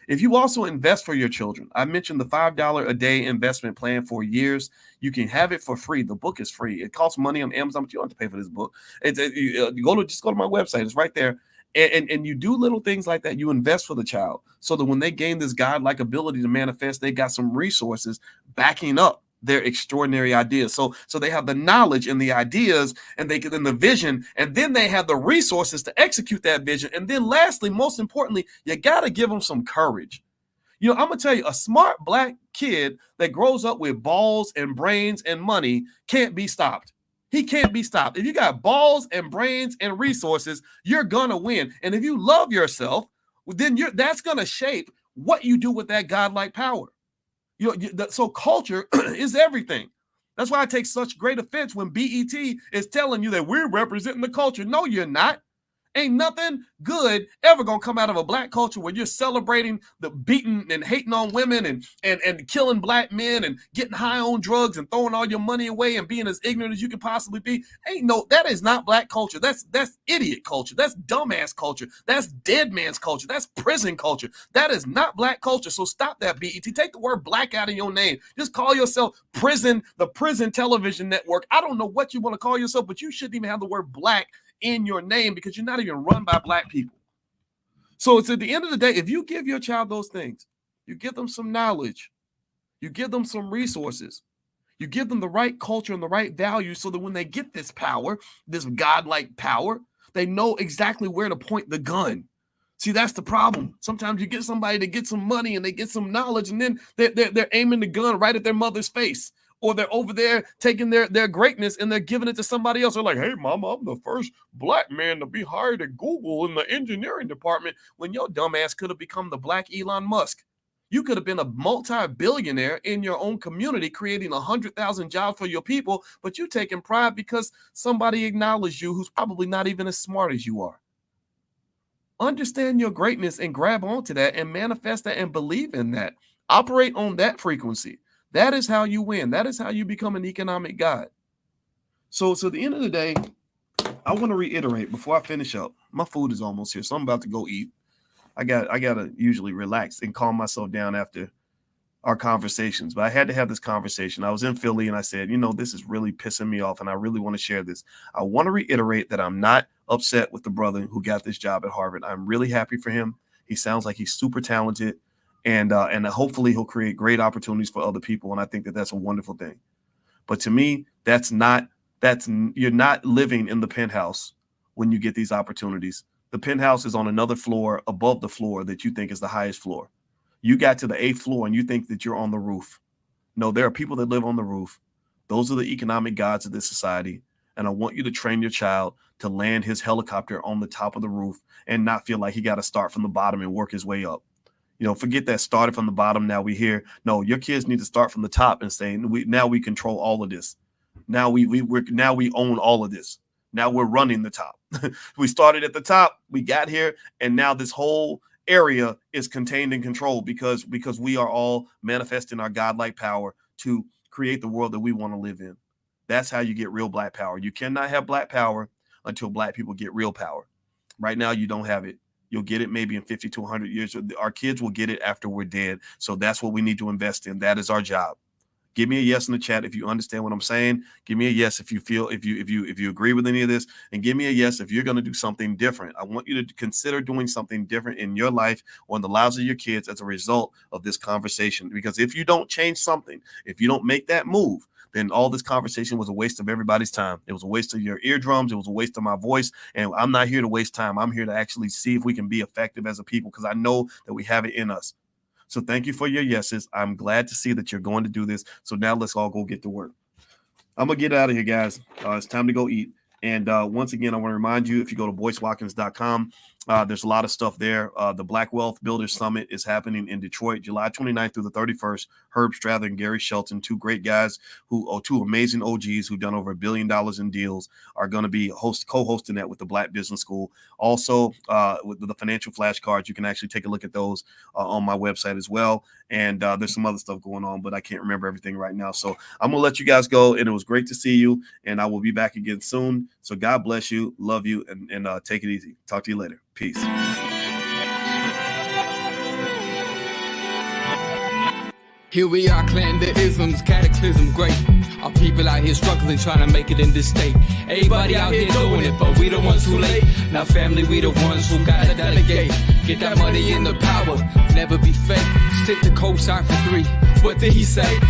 If you also invest for your children, I mentioned the $5 a day investment plan for years. You can have it for free. The book is free. It costs money on Amazon, but you don't have to pay for this book. You go to my website. It's right there. And you do little things like that. You invest for the child so that when they gain this godlike ability to manifest, they got some resources backing up their extraordinary ideas. So they have the knowledge and the ideas and they get in the vision, and then they have the resources to execute that vision. And then lastly, most importantly, you got to give them some courage. I'm going to tell you, a smart black kid that grows up with balls and brains and money can't be stopped. He can't be stopped. If you got balls and brains and resources, you're going to win. And if you love yourself, then that's going to shape what you do with that godlike power. So culture is everything. That's why I take such great offense when BET is telling you that we're representing the culture. No, you're not. Ain't nothing good ever gonna come out of a black culture where you're celebrating the beating and hating on women and killing black men and getting high on drugs and throwing all your money away and being as ignorant as you can possibly be. That is not black culture. That's idiot culture. That's dumbass culture. That's dead man's culture. That's prison culture. That is not black culture. So stop that, BET. Take the word black out of your name. Just call yourself the prison television network. I don't know what you want to call yourself, but you shouldn't even have the word black in your name because you're not even run by black people. So it's at the end of the day, if you give your child those things, you give them some knowledge, you give them some resources, you give them the right culture and the right values so that when they get this power, this godlike power, they know exactly where to point the gun. See, that's the problem. Sometimes you get somebody to get some money and they get some knowledge and then they're aiming the gun right at their mother's face. Or they're over there taking their greatness and they're giving it to somebody else. They're like, hey, mama, I'm the first black man to be hired at Google in the engineering department, when your dumb ass could have become the black Elon Musk. You could have been a multi-billionaire in your own community, creating 100,000 jobs for your people, but you're taking pride because somebody acknowledged you who's probably not even as smart as you are. Understand your greatness and grab onto that and manifest that and believe in that. Operate on that frequency. That is how you win. That is how you become an economic guide. So at the end of the day, I want to reiterate before I finish up. My food is almost here, so I'm about to go eat. I gotta usually relax and calm myself down after our conversations, but I had to have this conversation. I was in Philly and I said, this is really pissing me off and I really want to share this. I want to reiterate that I'm not upset with the brother who got this job at Harvard. I'm really happy for him. He sounds like he's super talented. And hopefully he'll create great opportunities for other people. And I think that that's a wonderful thing. But to me, you're not living in the penthouse when you get these opportunities. The penthouse is on another floor above the floor that you think is the highest floor. You got to the 8th floor and you think that you're on the roof. No, there are people that live on the roof. Those are the economic gods of this society. And I want you to train your child to land his helicopter on the top of the roof and not feel like he got to start from the bottom and work his way up. Forget that started from the bottom. Now we here. No, your kids need to start from the top and say, now we control all of this. Now we own all of this. Now we're running the top. We started at the top. We got here. And now this whole area is contained and controlled because we are all manifesting our godlike power to create the world that we want to live in. That's how you get real black power. You cannot have black power until black people get real power. Right now, you don't have it. You'll get it maybe in 50 to 100 years. Our kids will get it after we're dead. So that's what we need to invest in. That is our job. Give me a yes in the chat if you understand what I'm saying. Give me a yes if you agree with any of this, and give me a yes if you're going to do something different. I want you to consider doing something different in your life or in the lives of your kids as a result of this conversation. Because if you don't change something, if you don't make that move, then all this conversation was a waste of everybody's time. It was a waste of your eardrums. It was a waste of my voice. And I'm not here to waste time. I'm here to actually see if we can be effective as a people because I know that we have it in us. So thank you for your yeses. I'm glad to see that you're going to do this. So now let's all go get to work. I'm going to get out of here, guys. It's time to go eat. And once again, I want to remind you, if you go to BoyceWatkins.com, There's a lot of stuff there. The Black Wealth Builders Summit is happening in Detroit, July 29th through the 31st. Herb Strather and Gary Shelton, two great guys two amazing OGs who've done over $1 billion in deals, are going to be co-hosting that with the Black Business School. Also, with the financial flashcards, you can actually take a look at those on my website as well. And there's some other stuff going on, but I can't remember everything right now. So I'm going to let you guys go, and it was great to see you, and I will be back again soon. So God bless you, love you, and take it easy. Talk to you later. Peace. Here we are, clan the isms, cataclysm great. Our people out here struggling, trying to make it in this state. Everybody out here doing it, but we the ones too late. Now family, we the ones who gotta delegate. Get that money in the power, never be fake. Stick to cosign for 3. What did he say?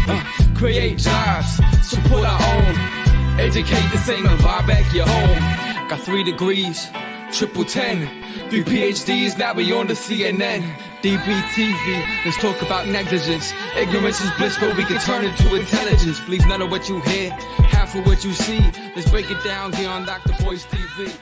Create jobs, support our own. Educate the same and buy back your home. Got 3 degrees, triple 10, 3 PhDs, now we on the CNN. DBTV, let's talk about negligence. Ignorance is bliss, but we can turn it to intelligence. Believe none of what you hear, half of what you see. Let's break it down here on Dr. Boyce TV.